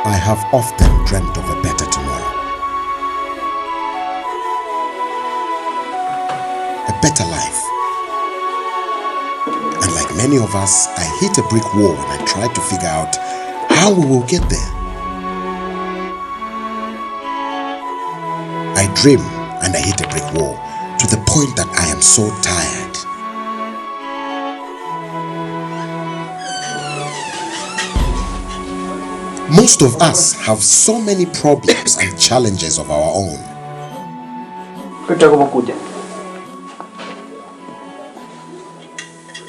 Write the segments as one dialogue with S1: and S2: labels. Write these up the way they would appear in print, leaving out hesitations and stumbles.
S1: I have often dreamt of a better tomorrow. A better life. And like many of us, I hit a brick wall and I tried to figure out how we will get there. I dream and I hit a brick wall to the point that I am so tired. Most of us have so many problems and challenges of our own.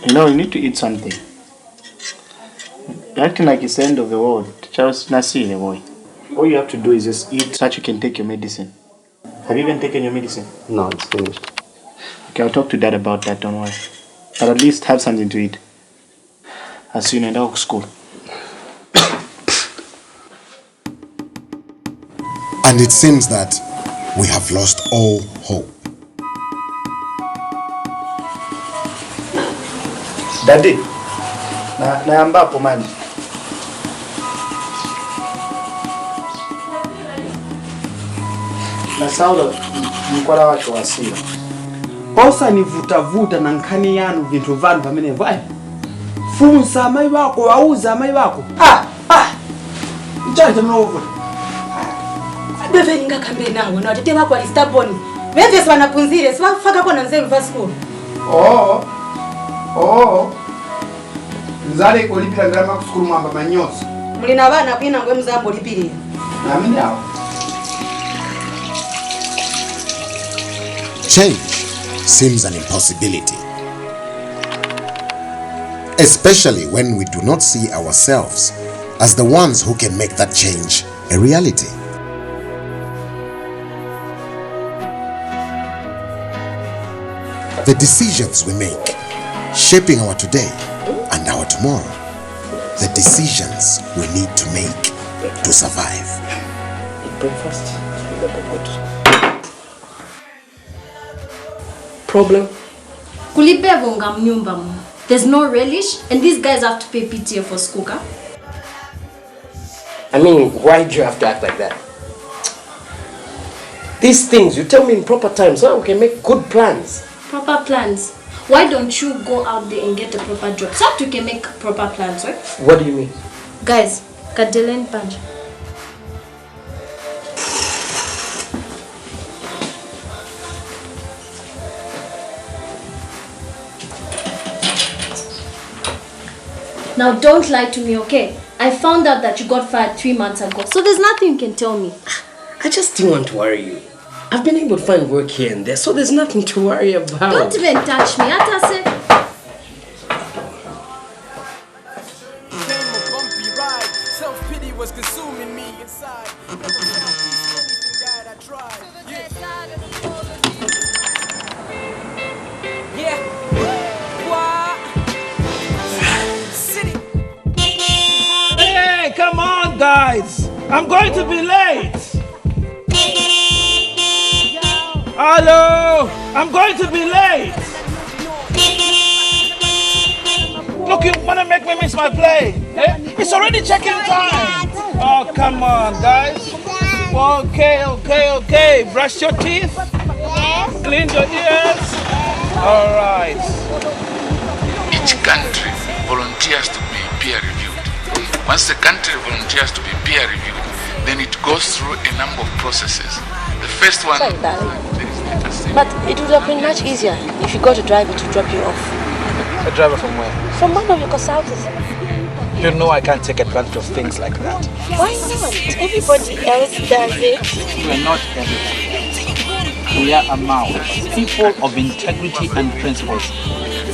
S2: You know, you need to eat something. You're acting like it's the end of the world. Charles Nasi, boy. All you have to do is just eat so that you can take your medicine. Have you even taken your medicine?
S3: No, it's finished.
S2: Okay, I'll talk to Dad about that, don't worry. But at least have something to eat. I'll see you in the school.
S1: And it seems that we have lost all hope.
S2: Daddy, na ambapo mani. Na saulo mkola watu wasira.
S4: Osa ni vuta na nkani yanu vintu vanu pamene vai. Funsa mai wako wauza mai wako. Mchaje mnovo.
S5: Beve ninga kambe nawe na watete wako alistaboni. Beve swana punzire swa faka kwa nzelu va school.
S4: Nzale ko lipira ndarama ku school mwamba manyoso.
S5: Mulina bana kwina ngwe mzambo lipire.
S4: Na mimi hao.
S1: Change seems an impossibility, especially when we do not see ourselves as the ones who can make that change a reality. The decisions we make, shaping our today and our tomorrow. The decisions we need to make to survive.
S3: Breakfast. Problem?
S6: Kulibevonga mnyumba mu. There's no relish and these guys have to pay PTA for school.
S3: I mean, why do you have to act like that? These things, you tell me in proper time so we can make good plans.
S6: Proper plans? Why don't you go out there and get a proper job so that you can make proper plans, right?
S3: What do you mean?
S6: Guys, Kadelen Punch. Now don't lie to me, okay? I found out that you got fired 3 months ago, so there's nothing you can tell me.
S3: I just didn't want to worry you. I've been able to find work here and there, so there's nothing to worry about.
S6: Don't even touch me. Atase.
S7: Self-pity was consuming me inside.
S8: Hey, come on, guys! I'm going to be late. Hello! I'm going to be late! Look, you want to make me miss my play? Eh? It's already check-in time! Oh, come on, guys! Okay. Brush your teeth? Yes. Clean your ears? Alright.
S9: Each country volunteers to be peer-reviewed. Once the country volunteers to be peer-reviewed, then it goes through a number of processes. The first one,
S10: sorry, darling. But it would have been much easier if you got a driver to drop you off.
S8: A driver from where?
S10: From one of your consultants.
S8: You know I can't take advantage of things like that.
S10: Why not? Everybody else does it.
S8: We're not everybody. We are among people of integrity and principles.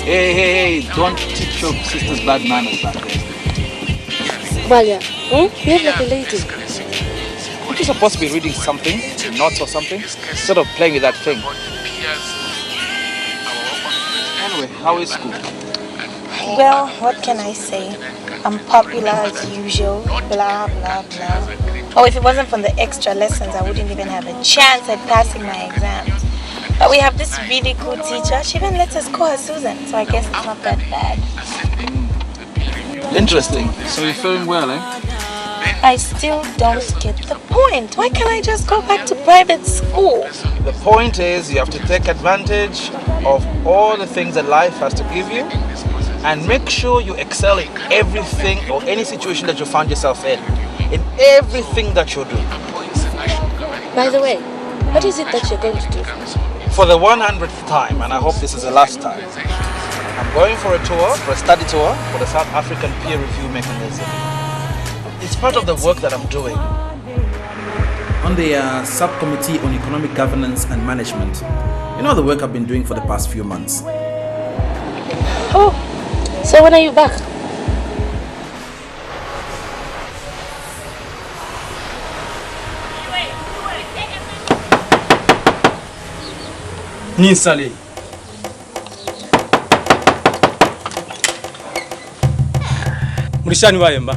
S8: Hey, don't teach your sisters bad manners like this.
S10: Valia, behave like a lady.
S8: Aren't you supposed to be reading something, notes or something, instead of playing with that thing? Anyway, how is school?
S11: Well, what can I say? I'm popular as usual, blah, blah, blah. Oh, if it wasn't for the extra lessons, I wouldn't even have a chance at passing my exams. But we have this really cool teacher. She even lets us call her Susan, so I guess it's not that bad.
S8: Interesting. So you're feeling well, eh?
S11: I still don't get the point. Why can't I just go back to private school?
S8: The point is you have to take advantage of all the things that life has to give you and make sure you excel in everything or any situation that you found yourself in everything that you do.
S10: By the way, what is it that you're going to do?
S8: For the 100th time, and I hope this is the last time, I'm going for a tour, for a study tour for the South African peer review mechanism. It's part of the work that I'm doing.
S12: On the subcommittee on economic governance and management. You know the work I've been doing for the past few months.
S10: Oh, so when are you back?
S12: Ninsale. Murishani wayemba.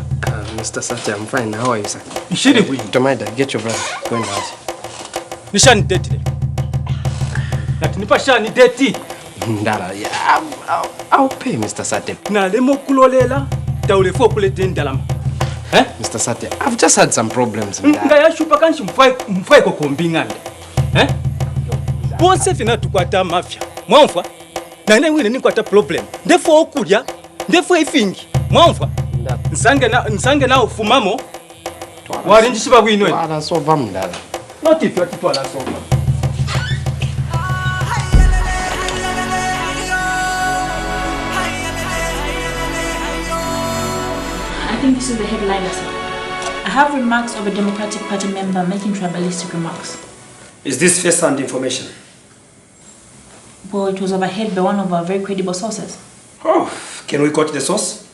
S3: Mr. Satya, I'm fine. How are you, sir?
S12: Nishiri bwi.
S3: Tomaida, get your brother. Go in the house.
S12: Nishani date. Lati nipa shani date.
S3: Ndala, yeah, I'll pay, Mr. Satya.
S12: Na lemo kulolela, taulefo kulete ndalam. Eh?
S3: Mr. Satya, I've just had some problems.
S12: Ngaya shupa kanshi mfai ko kombinganda. Eh? Bonse fina tukwata mafia. Mwamfa? Na wine ni kwata problem. Ndefo okulya, ndefo ifingi. Mwamfa? Nsange na ufumamo. Warinjishiba bwinwe.
S3: Wala sova mndala.
S12: Not if you are wala sova.
S13: I think this is the headline, sir. I have remarks of a Democratic Party member making tribalistic remarks.
S14: Is this first-hand information?
S13: Well, it was overheard by one of our very credible sources.
S14: Oh, can we quote the source?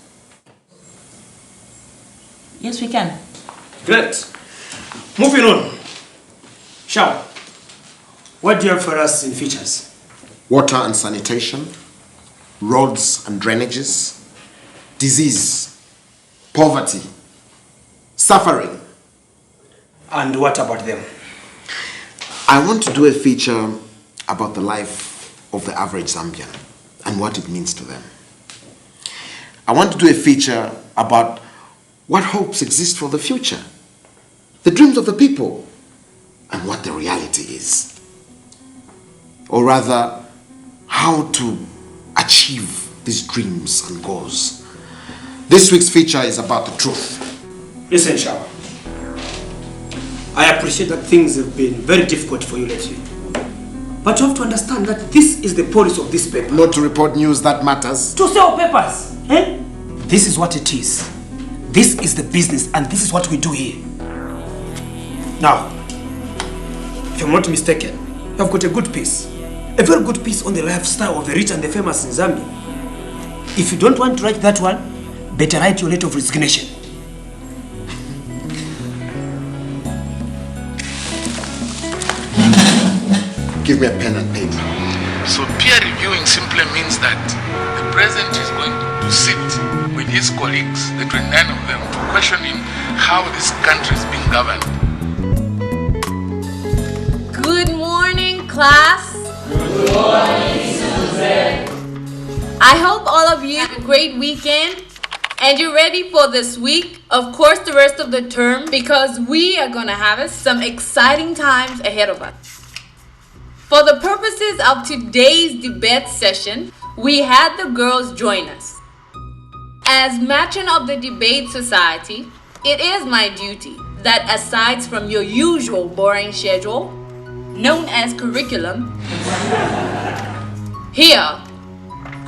S13: Yes, we can.
S14: Great. Moving on. Shao, what do you have for us in features?
S1: Water and sanitation, roads and drainages, disease, poverty, suffering.
S14: And what about them?
S1: I want to do a feature about the life of the average Zambian and what it means to them. I want to do a feature about what hopes exist for the future, the dreams of the people, and what the reality is. Or rather, how to achieve these dreams and goals. This week's feature is about the truth.
S14: Listen, Shawa. I appreciate that things have been very difficult for you lately. But you have to understand that this is the policy of this paper.
S1: Not to report news that matters.
S14: To sell papers. Eh? This is what it is. This is the business and this is what we do here. Now, if I'm not mistaken, you have got a good piece. A very good piece on the lifestyle of the rich and the famous in Zambia. If you don't want to write that one, better write your letter of resignation.
S1: Give me a pen and paper.
S9: So peer reviewing simply means that the president is going to sit with his colleagues, the 29 of them, to question him how this country is being governed.
S15: Good morning, class.
S16: Good morning, Susan.
S15: I hope all of you had a great weekend and you're ready for this week, of course the rest of the term, because we are gonna have some exciting times ahead of us. For the purposes of today's debate session, we had the girls join us. As matron of the debate society, it is my duty that aside from your usual boring schedule, known as curriculum, here,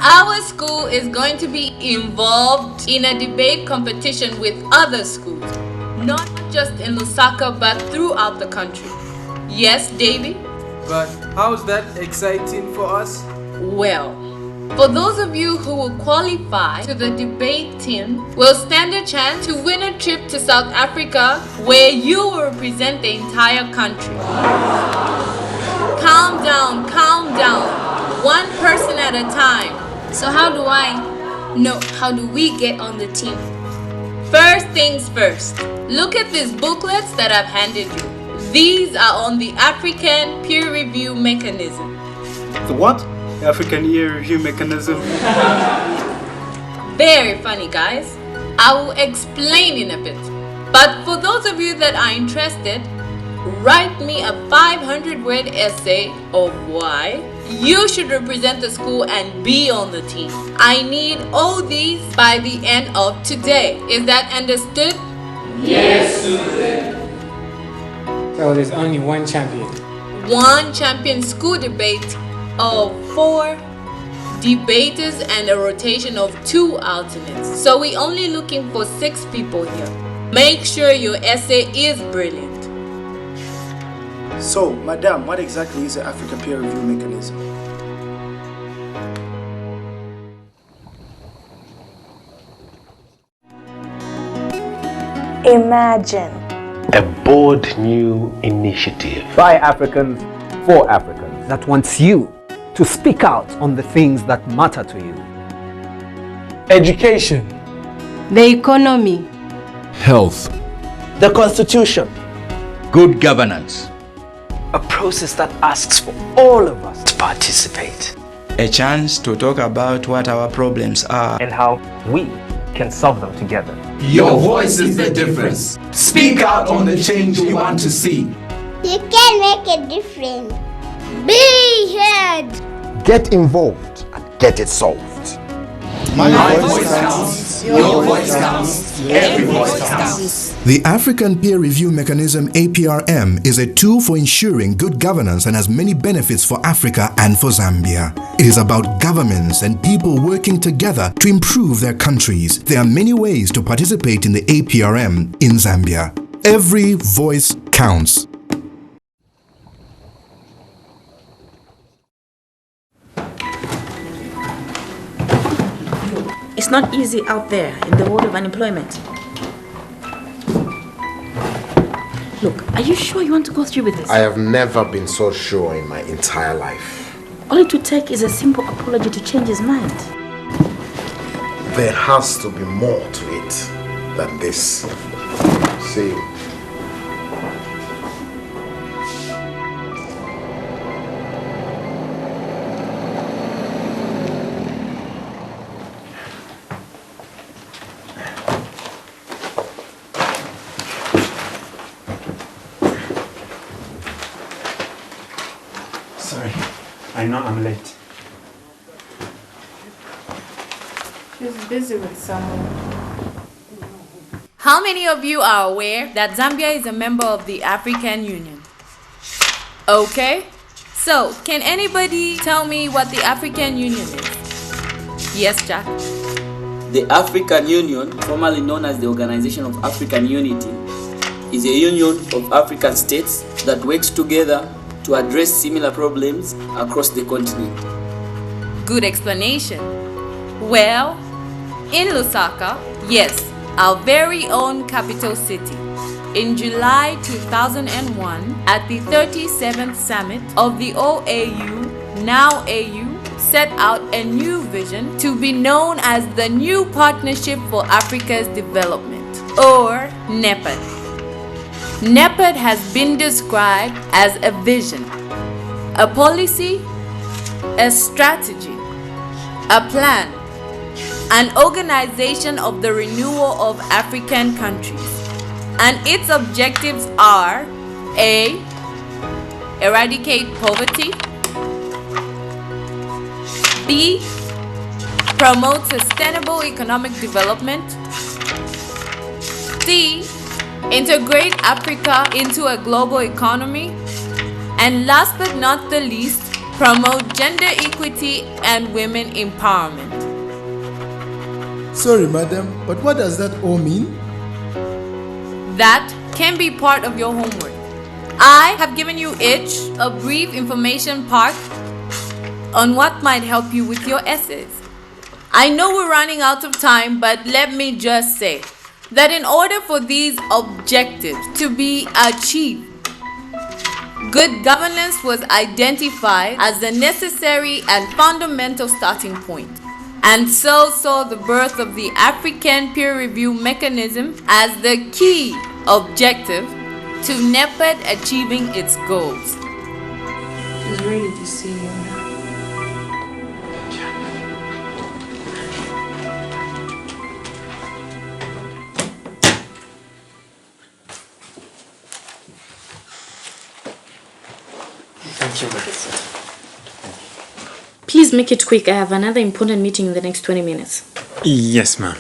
S15: our school is going to be involved in a debate competition with other schools, not just in Lusaka but throughout the country. Yes, Davy?
S7: But how's that exciting for us?
S15: Well, for those of you who will qualify to the debate team, will stand a chance to win a trip to South Africa where you will represent the entire country. Calm down, one person at a time.
S6: So how do we get on the team?
S15: First things first, look at these booklets that I've handed you. These are on the African peer review mechanism.
S4: The what? The African peer review mechanism.
S15: Very funny, guys. I will explain in a bit. But for those of you that are interested, write me a 500-word essay of why you should represent the school and be on the team. I need all these by the end of today. Is that understood?
S16: Yes, Susan.
S17: So there's only one champion.
S15: One champion school debate of 4 debaters and a rotation of 2 alternates. So we're only looking for 6 people here. Make sure your essay is brilliant.
S2: So, Madam, what exactly is the African peer review mechanism?
S11: Imagine
S18: a bold new initiative
S19: by Africans for Africans that wants you to speak out on the things that matter to you.
S18: Education,
S5: the economy,
S20: health,
S18: the constitution,
S20: good governance,
S19: a process that asks for all of us to participate.
S21: A chance to talk about what our problems are
S19: and how we can solve them together.
S20: Your voice is the difference. Speak out on the change you want to see.
S22: You can make a difference. Be heard.
S1: Get involved and get it solved.
S20: My voice counts. Your voice counts. Every voice counts.
S23: The African Peer Review Mechanism APRM is a tool for ensuring good governance and has many benefits for Africa and for Zambia. It is about governments and people working together to improve their countries. There are many ways to participate in the APRM in Zambia. Every voice counts.
S13: It's not easy out there in the world of unemployment. Look, are you sure you want to go through with this?
S1: I have never been so sure in my entire life.
S13: All it would take is a simple apology to change his mind.
S1: There has to be more to it than this. See?
S4: Sorry, I know I'm late.
S15: She's busy with someone. How many of you are aware that Zambia is a member of the African Union? Okay, so can anybody tell me what the African Union is? Yes, Jack?
S24: The African Union, formerly known as the Organization of African Unity, is a union of African states that works together to address similar problems across the continent.
S15: Good explanation. Well, in Lusaka, yes, our very own capital city, in July 2001, at the 37th summit of the OAU, now AU, set out a new vision to be known as the New Partnership for Africa's Development, or NEPAD. NEPAD has been described as a vision, a policy, a strategy, a plan, an organization of the renewal of African countries. And its objectives are A. Eradicate poverty, B. Promote sustainable economic development, C. integrate Africa into a global economy, and last but not the least, promote gender equity and women empowerment.
S3: Sorry, madam, but what does that all mean?
S15: That can be part of your homework. I have given you each a brief information part on what might help you with your essays. I know we're running out of time, but let me just say that in order for these objectives to be achieved, good governance was identified as the necessary and fundamental starting point. And so saw the birth of the African peer review mechanism as the key objective to NEPAD achieving its goals.
S13: She's ready to see you now.
S14: Thank you, ma'am.
S13: Please make it quick. I have another important meeting in the next 20 minutes.
S8: Yes, ma'am.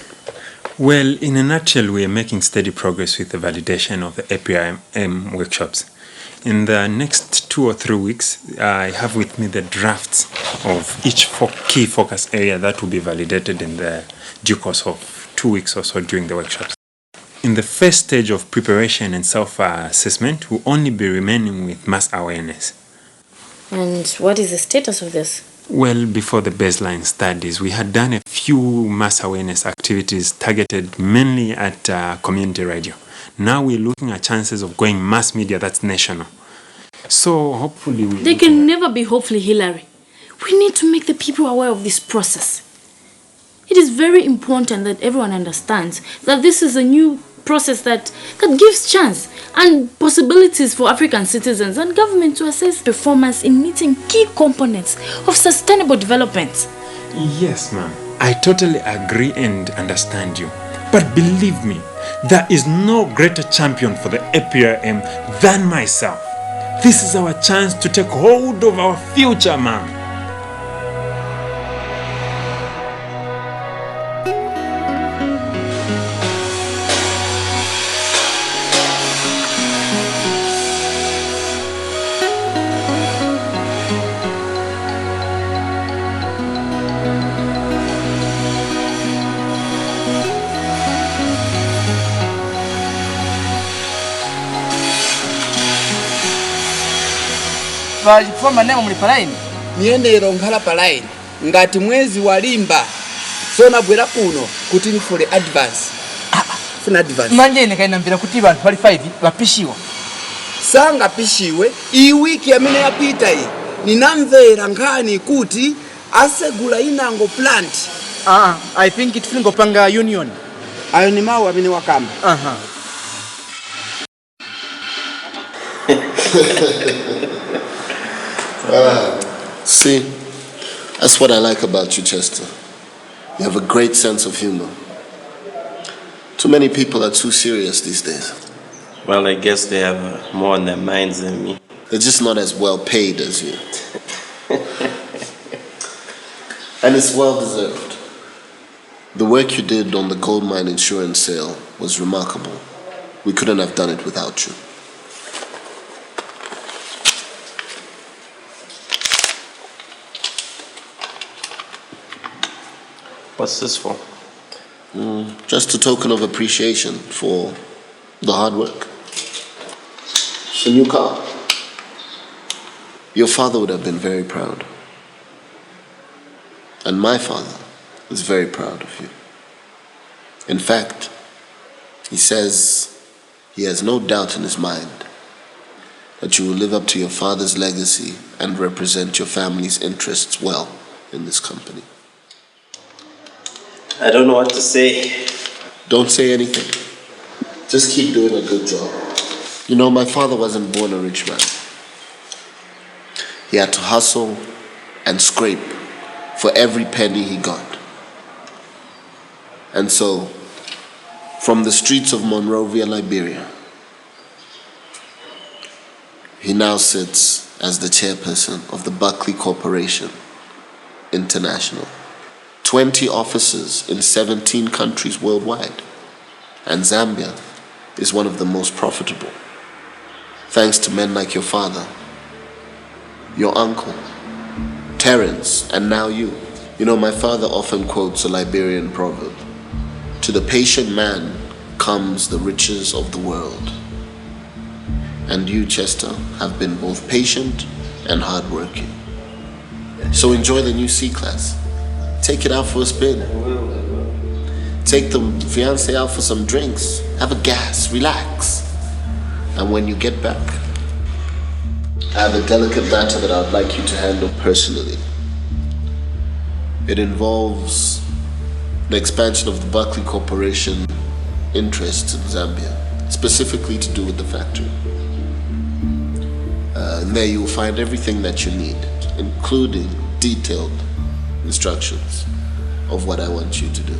S8: Well, in a nutshell, we are making steady progress with the validation of the APRM workshops. In the next 2 or 3 weeks, I have with me the drafts of each key focus area that will be validated in the due course of 2 weeks or so during the workshops. In the first stage of preparation and self-assessment, we'll only be remaining with mass awareness.
S13: And what is the status of this?
S8: Well, before the baseline studies, we had done a few mass awareness activities targeted mainly at community radio. Now we're looking at chances of going mass media, that's national. So hopefully
S13: They can never be hopefully, Hillary. We need to make the people aware of this process. It is very important that everyone understands that this is a new process that gives chance and possibilities for African citizens and government to assess performance in meeting key components of sustainable development.
S8: Yes, ma'am. I totally agree and understand you. But believe me, there is no greater champion for the APRM than myself. This is our chance to take hold of our future, ma'am.
S4: Vachifamba nemo muli palaini niyendero nkhala palaini ngati mwezi walimba so nabwera kuno kuti nifule advance funa advance manje ine kainambira kuti vanthu pali 5 vapishiwa sangapishiwe iyi wiki amene yapita iyi ninamvera nkhani kuti asegula inango plant I think it fingo panga union ayo ni mawu amene wakamba
S10: See, that's what I like about you, Chester. You have a great sense of humor. Too many people are too serious these days.
S12: Well, I guess they have more on their minds than me.
S10: They're just not as well paid as you. And it's well deserved. The work you did on the gold mine insurance sale was remarkable. We couldn't have done it without you.
S12: What's this for?
S10: Just a token of appreciation for the hard work. It's a new car. Your father would have been very proud. And my father is very proud of you. In fact, he says he has no doubt in his mind that you will live up to your father's legacy and represent your family's interests well in this company.
S12: I don't know what to say.
S10: Don't say anything. Just keep doing a good job. You know, my father wasn't born a rich man. He had to hustle and scrape for every penny he got. And so, from the streets of Monrovia, Liberia, he now sits as the chairperson of the Buckley Corporation International. 20 offices in 17 countries worldwide. And Zambia is one of the most profitable, thanks to men like your father, your uncle, Terence, and now you. You know, my father often quotes a Liberian proverb, "To the patient man comes the riches of the world." And you, Chester, have been both patient and hardworking. So enjoy the new C-Class. Take it out for a spin. Take the fiancé out for some drinks. Have a gas, relax. And when you get back, I have a delicate matter that I'd like you to handle personally. It involves the expansion of the Buckley Corporation interests in Zambia, specifically to do with the factory. And there you will find everything that you need, including detailed instructions of what I want you to do.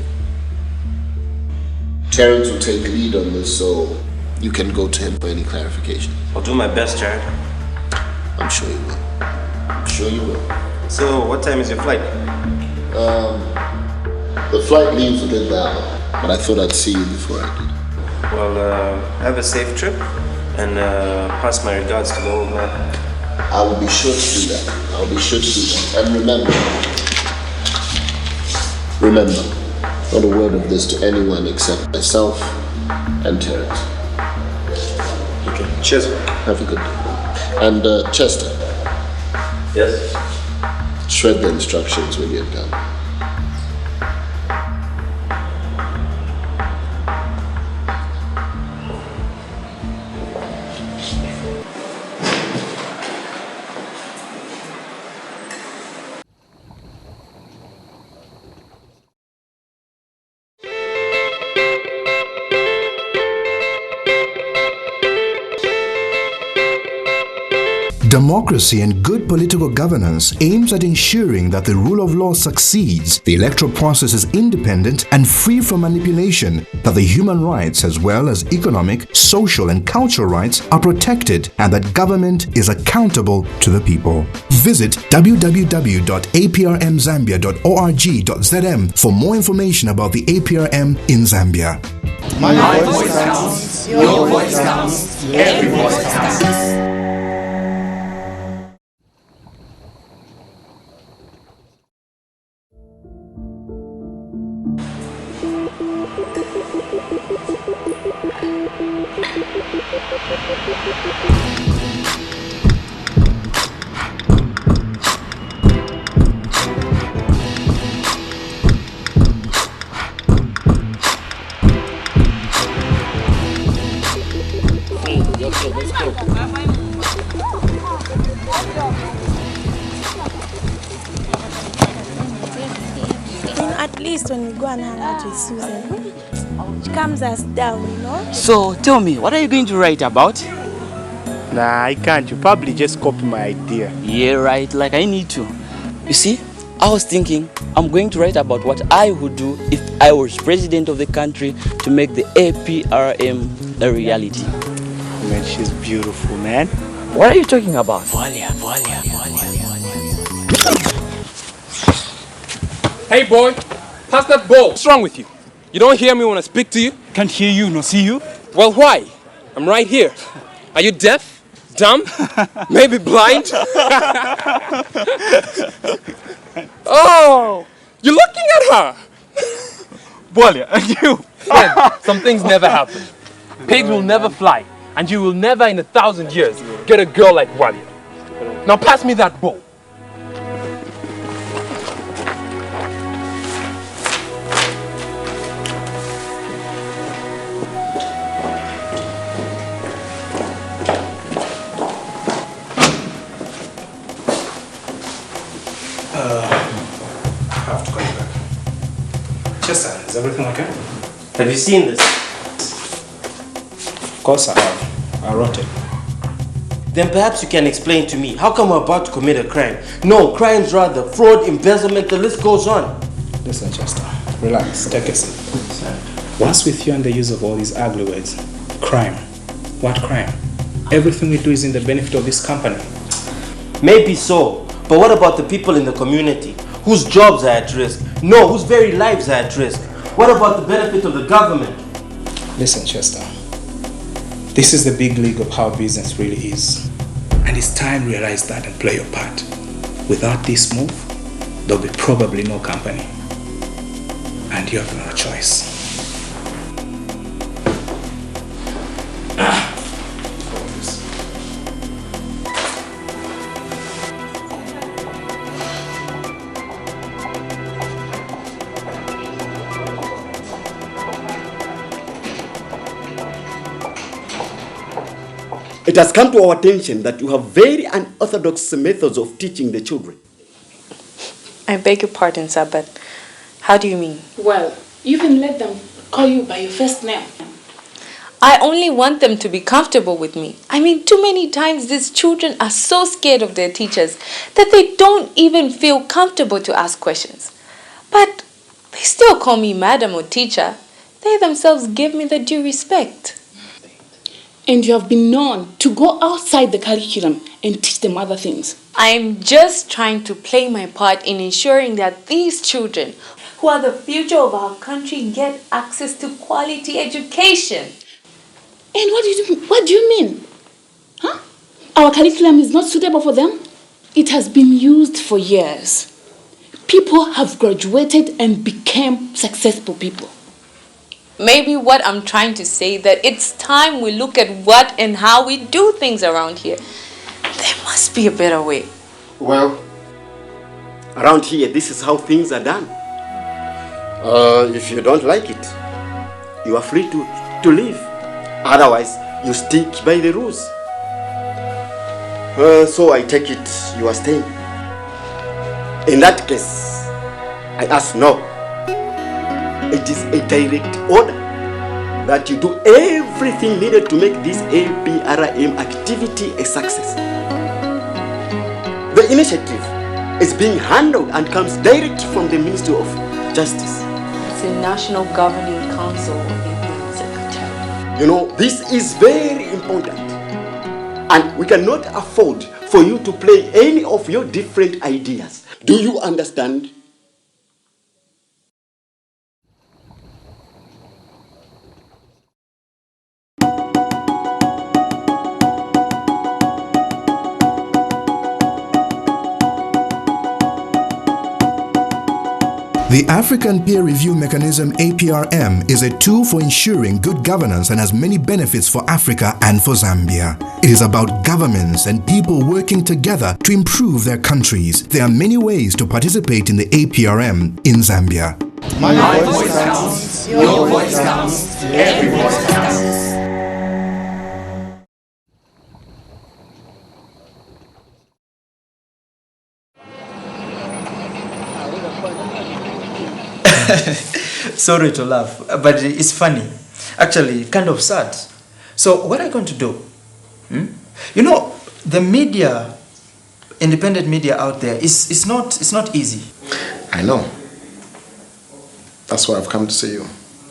S10: Terence will take lead on this, so you can go to him for any clarification.
S12: I'll do my best, Jared.
S10: I'm sure you will. I'm sure you will.
S12: So, what time is your flight?
S10: The flight leaves within the hour, but I thought I'd see you before I did.
S12: Well, have a safe trip, and pass my regards to the old man.
S10: I will be sure to do that. I'll be sure to do that. And remember, not a word of this to anyone except myself and Terence.
S12: Okay, cheers.
S10: Have a good day. And Chester.
S12: Yes?
S10: Shred the instructions when you're done.
S23: Democracy and good political governance aims at ensuring that the rule of law succeeds, the electoral process is independent and free from manipulation, that the human rights as well as economic, social and cultural rights are protected, and that government is accountable to the people. Visit www.aprmzambia.org.zm for more information about the APRM in Zambia.
S20: My voice counts, your voice counts, every voice counts.
S11: At least when we go and hang out with Susan, she calms us down, you know?
S4: So, tell me, what are you going to write about?
S2: Nah, I can't. You probably just copy my idea.
S4: Yeah, right, like I need to. You see, I was thinking, I'm going to write about what I would do if I was president of the country to make the APRM a reality.
S2: Man, she's beautiful, man.
S4: What are you talking about?
S6: Hey boy, pass that ball. What's wrong with you? You don't hear me when I speak to you? Can't hear you, nor see you. Well, why? I'm right here. Are you deaf? Dumb? Maybe blind? Oh, you're looking at her. Boy, and you. Friend, some things never happen. Pigs will never fly, and you will never in 1,000 years get a girl like Walia. Now pass me that ball.
S14: I have to call you back. Chester, is everything okay?
S12: Have you seen this?
S14: Of course I have. I wrote it.
S12: Then perhaps you can explain to me, how come we're about to commit a crime? No, crimes rather, fraud, embezzlement, the list goes on.
S14: Listen, Chester, relax, take a seat. What's with you and the use of all these ugly words? Crime. What crime? Everything we do is in the benefit of this company.
S12: Maybe so, but what about the people in the community whose jobs are at risk? No, whose very lives are at risk? What about the benefit of the government?
S14: Listen, Chester, This is the big league of how business really is. And it's time you realize that and play your part. Without this move, there'll be probably no company. And you have no choice.
S7: It has come to our attention that you have very unorthodox methods of teaching the children.
S11: I beg your pardon, sir, but how do you mean?
S13: Well, you even let them call you by your first name.
S11: I only want them to be comfortable with me. I mean, too many times these children are so scared of their teachers that they don't even feel comfortable to ask questions. But they still call me madam or teacher. They themselves give me the due respect.
S13: And you have been known to go outside the curriculum and teach them other things.
S11: I'm just trying to play my part in ensuring that these children, who are the future of our country, get access to quality education.
S13: And what do you mean? Huh? Our curriculum is not suitable for them? It has been used for years. People have graduated and became successful people.
S11: Maybe what I'm trying to say that it's time we look at what and how we do things around here. There must be a better way.
S7: Well, around here, this is how things are done. If you don't like it, you are free to leave. Otherwise, you stick by the rules. So I take it you are staying. In that case, I ask no. It is a direct order that you do everything needed to make this APRM activity a success. The initiative is being handled and comes direct from the Ministry of Justice.
S11: It's the National Governing Council of the Secretary.
S7: You know, this is very important. And we cannot afford for you to play any of your different ideas. Do you understand?
S23: The African Peer Review Mechanism APRM is a tool for ensuring good governance and has many benefits for Africa and for Zambia. It is about governments and people working together to improve their countries. There are many ways to participate in the APRM in Zambia.
S20: My voice counts, your voice counts, every voice counts.
S21: Sorry to laugh, but it's funny. Actually, kind of sad. So what are you going to do? You know, the media, independent media out there, it's not easy.
S1: I know. That's why I've come to see you.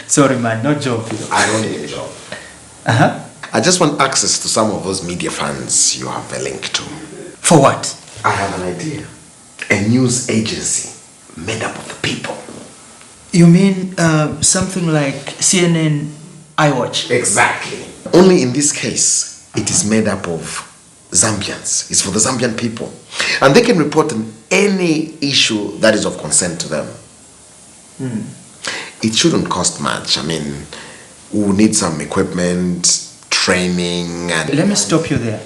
S21: Sorry, man, no job.
S1: I don't need a job. I just want access to some of those media funds you have a link to.
S21: For what?
S1: I have an idea. A news agency made up of the people.
S21: You mean something like CNN iWatch?
S1: Exactly. Only in this case, it is made up of Zambians. It's for the Zambian people. And they can report on any issue that is of concern to them. It shouldn't cost much. I mean, we'll need some equipment, training, and...
S21: Let me stop you there.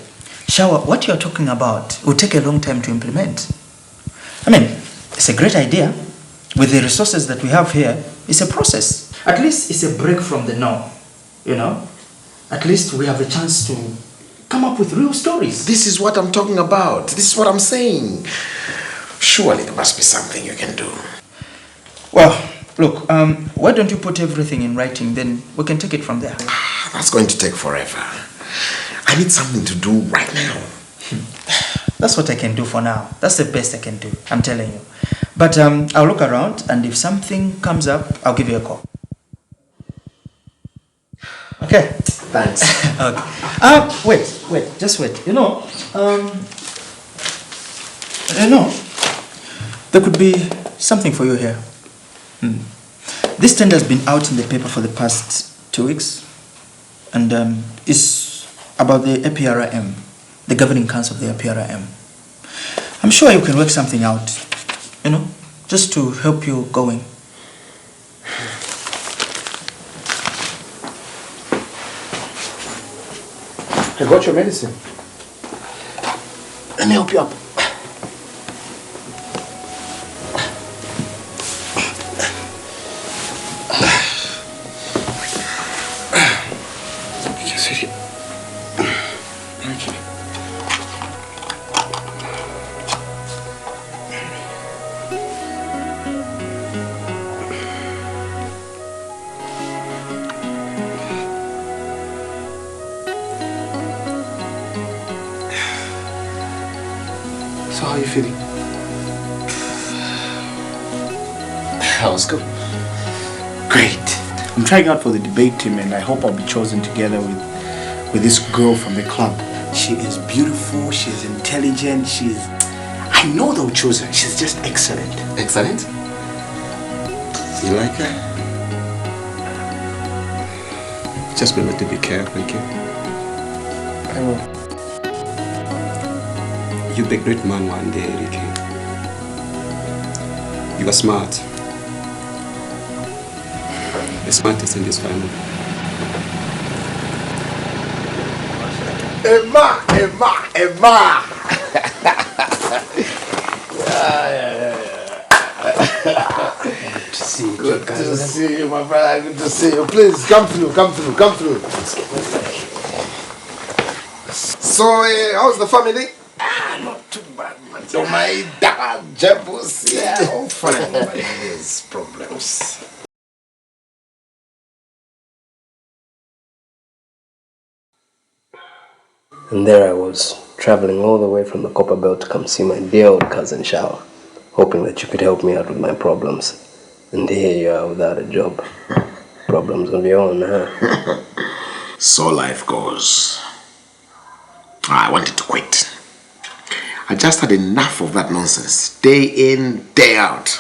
S21: Shawa, what you're talking about will take a long time to implement. I mean, it's a great idea. With the resources that we have here, it's a process. At least it's a break from the norm, you know? At least we have a chance to come up with real stories.
S1: This is what I'm talking about. This is what I'm saying. Surely there must be something you can do.
S21: Well, look, why don't you put everything in writing, then we can take it from there.
S1: That's going to take forever. I need something to do right now.
S21: That's what I can do for now. That's the best I can do, I'm telling you. But I'll look around, and if something comes up, I'll give you a call. Okay?
S1: Thanks.
S21: Okay. Wait, just wait. You know, there could be something for you here. This tender has been out in the paper for the past 2 weeks. And it's about the APRM, the governing council of the APRM. I'm sure you can work something out, you know, just to help you going.
S14: I got your medicine. Let me help you up. So how are you feeling?
S7: How's good?
S14: Great. I'm trying out for the debate team and I hope I'll be chosen together with this girl from the club. She is beautiful, she's intelligent, I know they'll choose her. She's just excellent.
S7: Excellent? You like her? Just remember to be careful, okay?
S14: I will.
S7: You'll be a great man one day, Ricky. You are smart. The smartest in this family.
S1: Emma! Good to see you, my brother. Good to see you. Please come through. Let's get. So, how's the family?
S7: Not too bad, man.
S1: Oh my dad, Jebus. Yeah, all fine. But there's problems.
S18: And there I was, traveling all the way from the Copper Belt to come see my dear old cousin Shawa, hoping that you could help me out with my problems. And here you are without a job. Problems of your own, huh?
S1: So life goes. I wanted to quit. I just had enough of that nonsense. Day in, day out.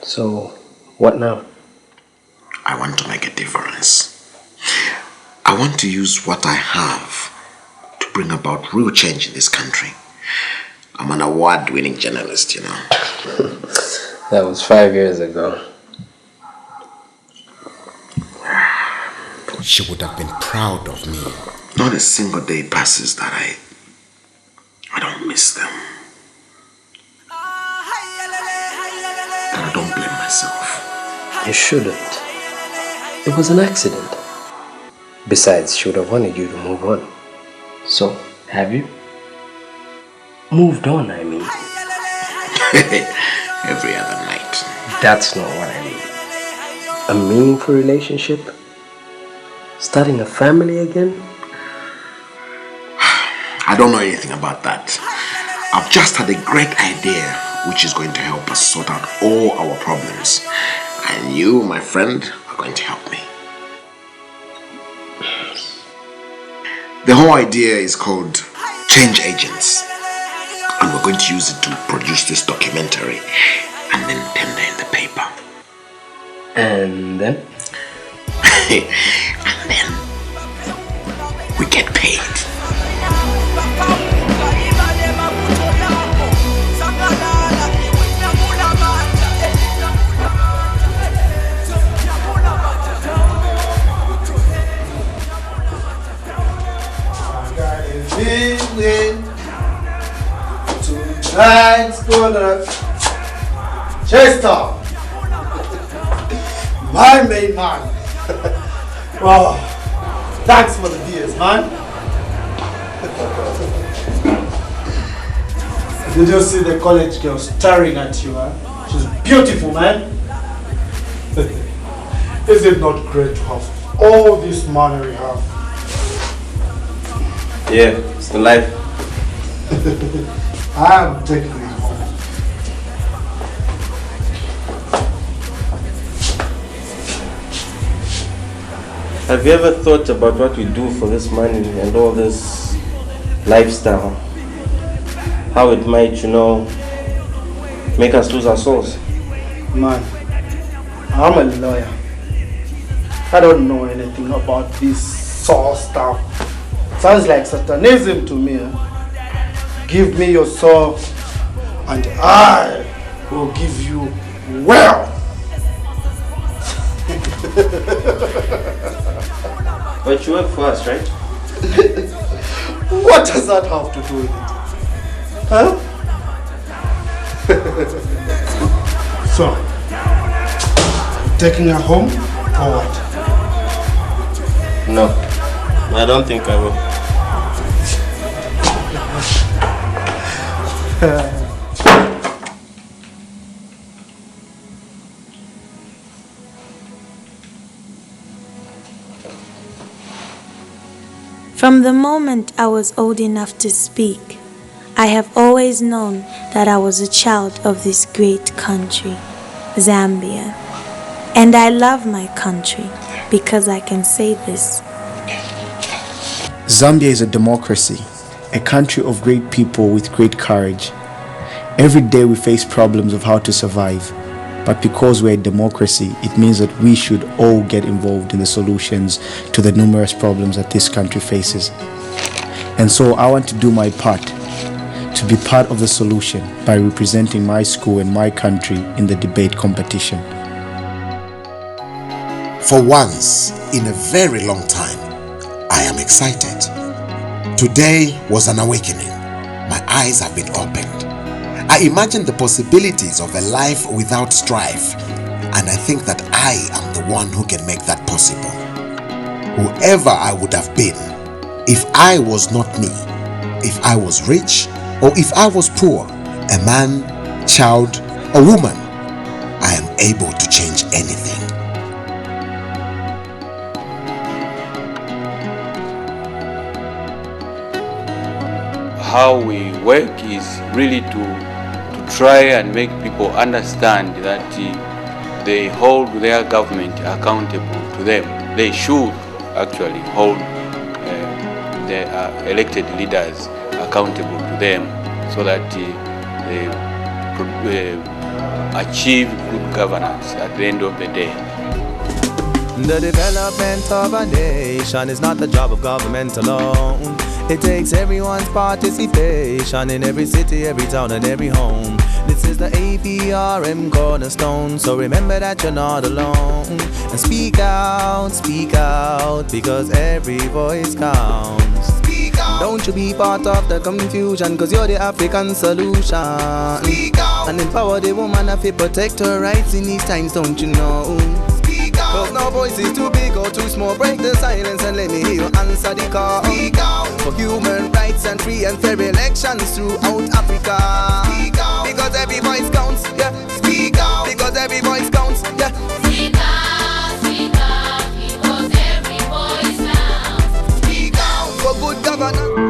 S18: So, what now?
S1: I want to make a difference. I want to use what I have to bring about real change in this country. I'm an award-winning journalist, you know.
S18: That was 5 years ago.
S1: She would have been proud of me. Not a single day passes that I don't miss them. But I don't blame myself.
S18: You shouldn't. It was an accident. Besides, she would have wanted you to move on. So, have you? Moved on, I mean.
S1: Every other night.
S18: That's not what I mean. A meaningful relationship? Starting a family again?
S1: I don't know anything about that. I've just had a great idea which is going to help us sort out all our problems. And you, my friend, are going to help me. The whole idea is called Change Agents. And we're going to use it to produce this documentary and then tender in the paper.
S18: And then?
S1: And then we get paid.
S14: Tonight's gonna Chester, my main man. Wow, thanks for the beers, man. Did you see the college girl staring at you, man? She's beautiful, man. Is it not great to have all this money we have?
S12: Yeah, it's the life.
S14: I am taking it home.
S12: Have you ever thought about what we do for this money and all this lifestyle? How it might, make us lose our souls?
S14: Man, I'm a lawyer. I don't know anything about this soul stuff. Sounds like Satanism to me. Give me your soul and I will give you wealth.
S12: But you work for us, right?
S14: What does that have to do with it? Huh? So, taking her home or what?
S12: No, I don't think I will.
S11: From the moment I was old enough to speak, I have always known that I was a child of this great country, Zambia. And I love my country because I can say this.
S5: Zambia is a democracy, a country of great people with great courage. Every day we face problems of how to survive, but because we're a democracy, it means that we should all get involved in the solutions to the numerous problems that this country faces. And so I want to do my part, to be part of the solution by representing my school and my country in the debate competition.
S1: For once in a very long time, I am excited. Today was an awakening. My eyes have been opened. I imagine the possibilities of a life without strife, and I think that I am the one who can make that possible. Whoever I would have been, if I was not me, if I was rich or if I was poor, a man, child, or woman, I am able to change anything.
S9: How we work is really to try and make people understand that they hold their government accountable to them. They should actually hold their elected leaders accountable to them so that they achieve good governance at the end of the day.
S16: The development of a nation is not the job of government alone. It takes everyone's participation in every city, every town and every home. This is the APRM cornerstone, so remember that you're not alone. And speak out, because every voice counts. Speak out. Don't you be part of the confusion, cause you're the African solution. Speak out. And empower the woman if you protect her rights in these times, don't you know? Cause no voice is too big or too small. Break the silence and let me hear you answer the call. Speak out. For human rights and free and fair elections throughout Africa. Speak out. Because every voice counts, yeah. Speak out. Because every voice counts, yeah.
S20: Speak out, because every voice counts.
S16: Speak out. For good governance.